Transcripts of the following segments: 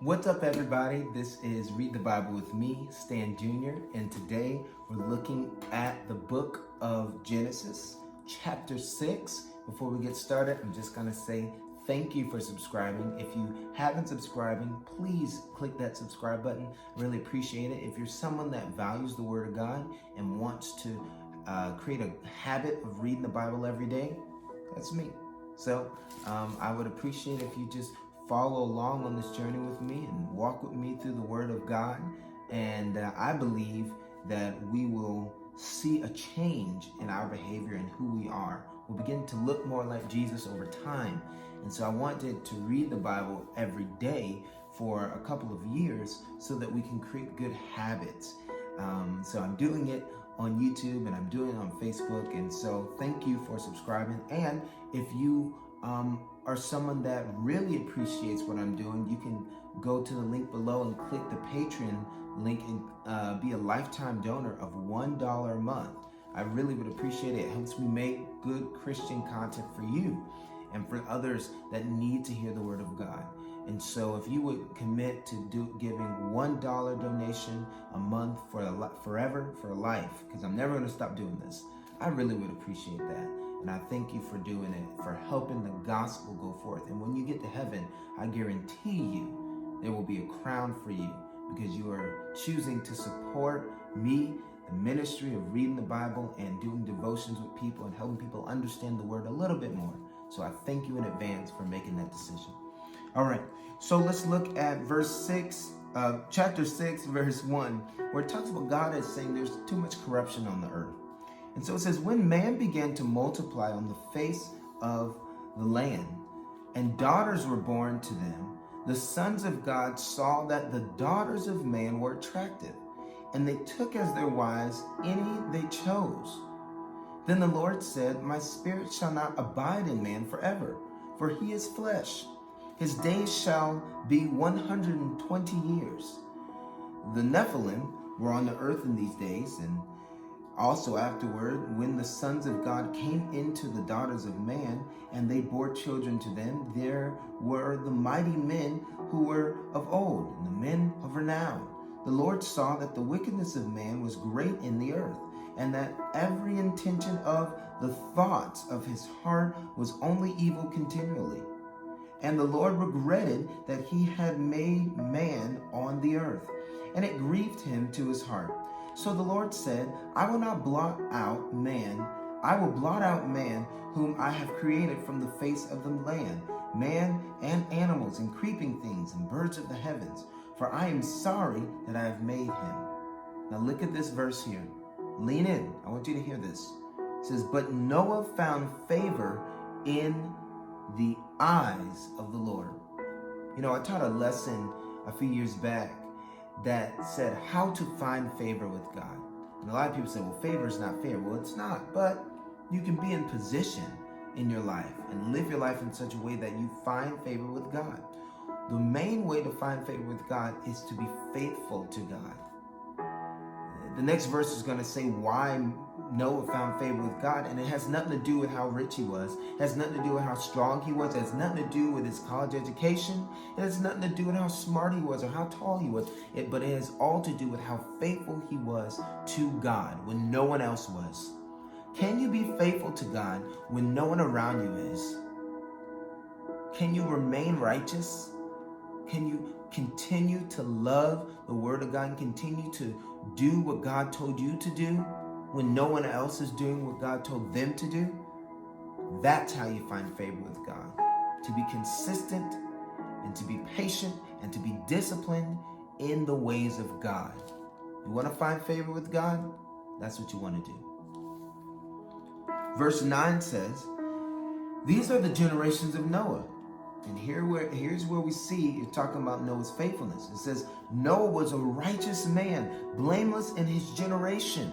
What's up, everybody? This is Read the Bible with me, Stan Jr., and today we're looking at the book of Genesis, chapter 6. Before we get started, I'm just going to say thank you for subscribing. If you haven't subscribed, please click that subscribe button. I really appreciate it. If you're someone that values the Word of God and wants to create a habit of reading the Bible every day, that's me. So I would appreciate if you just follow along on this journey with me and walk with me through the Word of God. And I believe that we will see a change in our behavior and who we are. We'll begin to look more like Jesus over time. And so I wanted to read the Bible every day for a couple of years so that we can create good habits. So I'm doing it on YouTube and I'm doing it on Facebook. And so thank you for subscribing. And if you are someone that really appreciates what I'm doing, you can go to the link below and click the Patreon link and be a lifetime donor of $1 a month. I really would appreciate it. It helps me make good Christian content for you and for others that need to hear the Word of God. And so if you would commit to giving $1 donation a month for forever, for life, because I'm never going to stop doing this, I really would appreciate that. And I thank you for doing it, for helping the gospel go forth. And when you get to heaven, I guarantee you there will be a crown for you because you are choosing to support me, the ministry of reading the Bible and doing devotions with people and helping people understand the Word a little bit more. So I thank you in advance for making that decision. All right, so let's look at chapter 6, verse 1, where it talks about God is saying there's too much corruption on the earth. And so it says, when man began to multiply on the face of the land, and daughters were born to them, the sons of God saw that the daughters of man were attractive, and they took as their wives any they chose. Then the Lord said, my spirit shall not abide in man forever, for he is flesh. His days shall be 120 years. The Nephilim were on the earth in these days, and also afterward, when the sons of God came into the daughters of man, and they bore children to them, there were the mighty men who were of old, and the men of renown. The Lord saw that the wickedness of man was great in the earth, and that every intention of the thoughts of his heart was only evil continually. And the Lord regretted that he had made man on the earth, and it grieved him to his heart. So the Lord said, I will blot out man whom I have created from the face of the land, man and animals and creeping things and birds of the heavens, for I am sorry that I have made him. Now look at this verse here. Lean in. I want you to hear this. It says, but Noah found favor in the eyes of the Lord. You know, I taught a lesson a few years back that said how to find favor with God. And a lot of people say, well, favor is not fair. Well, it's not, but you can be in position in your life and live your life in such a way that you find favor with God. The main way to find favor with God is to be faithful to God. The next verse is going to say why Noah found favor with God, and it has nothing to do with how rich he was. It has nothing to do with how strong he was. It has nothing to do with his college education. It has nothing to do with how smart he was or how tall he was. But it has all to do with how faithful he was to God when no one else was. Can you be faithful to God when no one around you is? Can you remain righteous? Can you continue to love the Word of God and continue to do what God told you to do when no one else is doing what God told them to do? That's how you find favor with God. To be consistent and to be patient and to be disciplined in the ways of God. You want to find favor with God? That's what you want to do. Verse 9 says, these are the generations of Noah. And here's where we see it's talking about Noah's faithfulness. It says, Noah was a righteous man, blameless in his generation.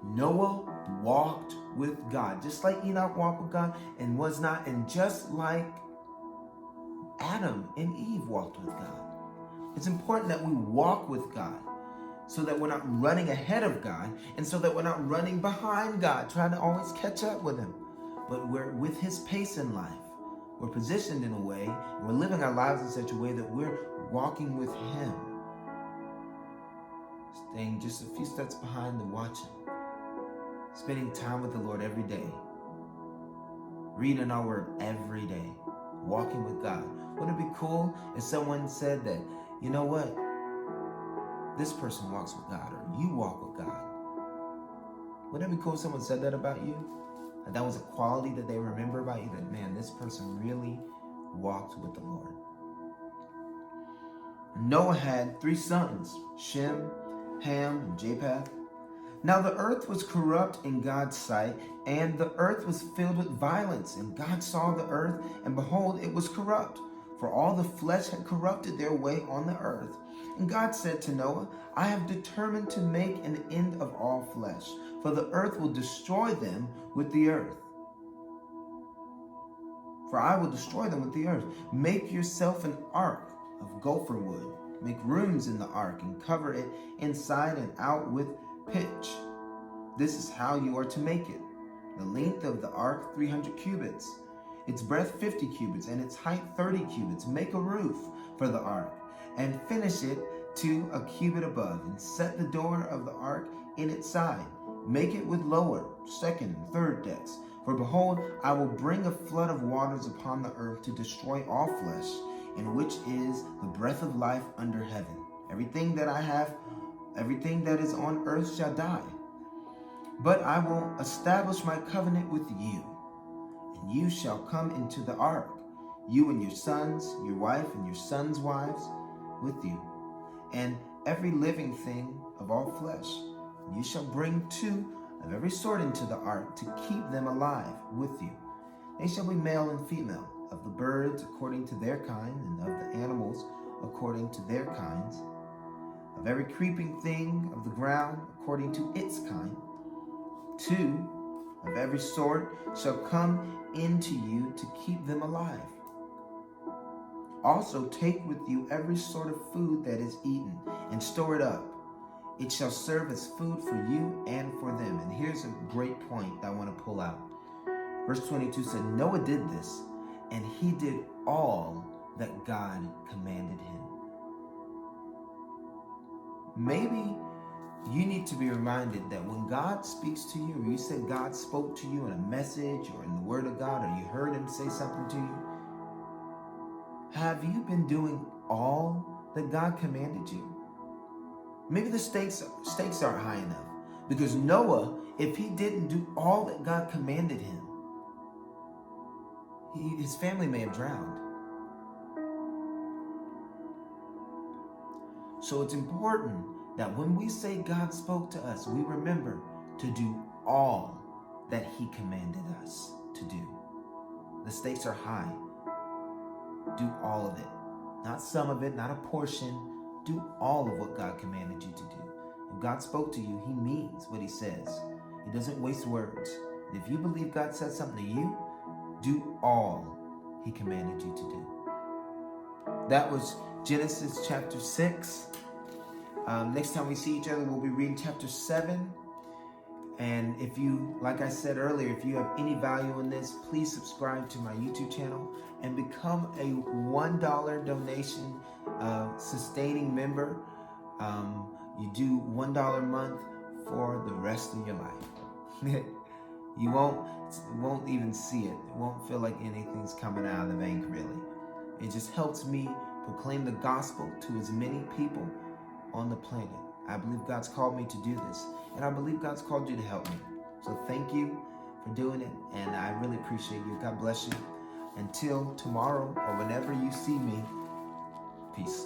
Noah walked with God, just like Enoch walked with God and was not, and just like Adam and Eve walked with God. It's important that we walk with God so that we're not running ahead of God and so that we're not running behind God, trying to always catch up with him. But we're with his pace in life. we're positioned in a way, and we're living our lives in such a way that we're walking with Him. Staying just a few steps behind and watching. Spending time with the Lord every day. Reading our word every day. Walking with God. Wouldn't it be cool if someone said that, you know what? This person walks with God, or you walk with God. Wouldn't it be cool if someone said that about you? That was a quality that they remember about you, that, man, this person really walked with the Lord. Noah had 3 sons, Shem, Ham, and Japheth. Now the earth was corrupt in God's sight, and the earth was filled with violence. And God saw the earth, and behold, it was corrupt, for all the flesh had corrupted their way on the earth. And God said to Noah, I have determined to make an end of all flesh, for the earth will destroy them with the earth. For I will destroy them with the earth. Make yourself an ark of gopher wood. Make rooms in the ark and cover it inside and out with pitch. This is how you are to make it. The length of the ark 300 cubits, its breadth 50 cubits, and its height 30 cubits. Make a roof for the ark and finish it to a cubit above, and set the door of the ark in its side. Make it with lower, second, and third decks. For behold, I will bring a flood of waters upon the earth to destroy all flesh, in which is the breath of life under heaven. Everything that I have, everything that is on earth shall die. But I will establish my covenant with you, and you shall come into the ark, you and your sons, your wife, and your sons' wives with you, and every living thing of all flesh. And you shall bring 2 of every sort into the ark to keep them alive with you. They shall be male and female, of the birds according to their kind, and of the animals according to their kinds, of every creeping thing of the ground according to its kind. 2 of every sort shall come into you to keep them alive. Also take with you every sort of food that is eaten, and store it up. It shall serve as food for you and for them. And here's a great point that I want to pull out. Verse 22 said, Noah did this, and he did all that God commanded him. Maybe you need to be reminded that when God speaks to you, or you said God spoke to you in a message or in the Word of God, or you heard Him say something to you, have you been doing all that God commanded you? Maybe the stakes aren't high enough, because Noah, if he didn't do all that God commanded him, his family may have drowned. So it's important that when we say God spoke to us, we remember to do all that He commanded us to do. The stakes are high. Do all of it. Not some of it, not a portion. Do all of what God commanded you to do. If God spoke to you, He means what He says. He doesn't waste words. And if you believe God said something to you, do all He commanded you to do. That was Genesis chapter 6. Next time we see each other, we'll be reading chapter 7. And if you, like I said earlier, if you have any value in this, please subscribe to my YouTube channel and become a $1 donation sustaining member. You do $1 a month for the rest of your life. You won't even see it. It won't feel like anything's coming out of the bank, really. It just helps me proclaim the gospel to as many people on the planet. I believe God's called me to do this, and I believe God's called you to help me. So thank you for doing it, and I really appreciate you. God bless you. Until tomorrow or whenever you see me, peace.